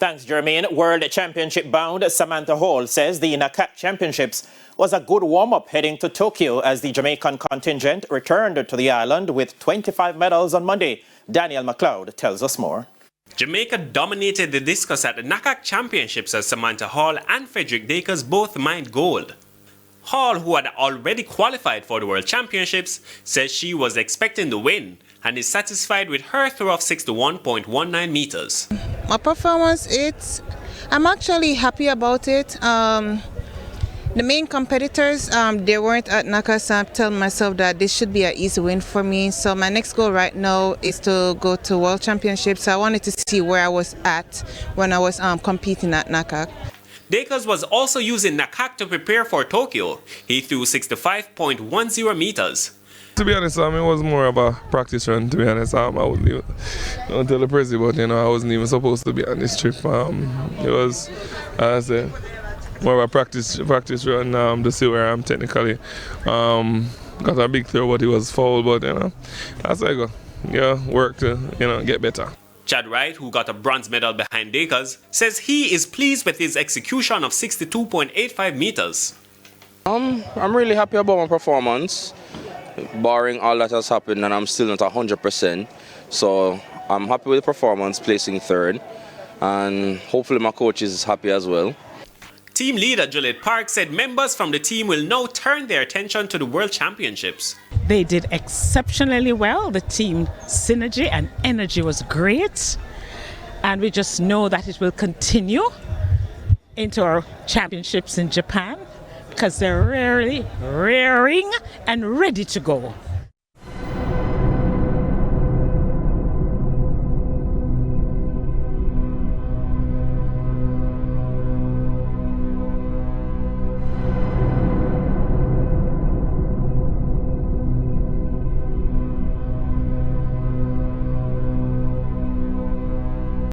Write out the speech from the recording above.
Thanks, Jermaine. World Championship bound Samantha Hall says the NACAC Championships was a good warm-up heading to Tokyo as the Jamaican contingent returned to the island with 25 medals on Monday. Daniel McLeod tells us more. Jamaica dominated the discus at the NACAC Championships as Samantha Hall and Frederick Dakers both mined gold. Hall, who had already qualified for the World Championships, says she was expecting the win and is satisfied with her throw of 61.19 meters. My performance, I'm actually happy about it. The main competitors, they weren't at NACAC, so I'm telling myself that this should be an easy win for me. So my next goal right now is to go to World Championships. So I wanted to see where I was at when I was competing at NACAC. Dakers was also using NACAC to prepare for Tokyo. He threw 65.10 meters. To be honest, it was more of a practice run, to be honest. I wasn't even, don't tell the president, but I wasn't even supposed to be on this trip. It was, as I said, more of a practice run to see where I'm technically. Got a big throw, but it was foul, but as I go, work to get better. Chad Wright, who got a bronze medal behind Dakers, says he is pleased with his execution of 62.85 meters. I'm really happy about my performance, barring all that has happened, and I'm still not 100%. So I'm happy with the performance, placing third, and hopefully my coach is happy as well. Team leader Juliet Park said members from the team will now turn their attention to the World Championships. They did exceptionally well. The team synergy and energy was great. And we just know that it will continue into our championships in Japan because they're really raring and ready to go.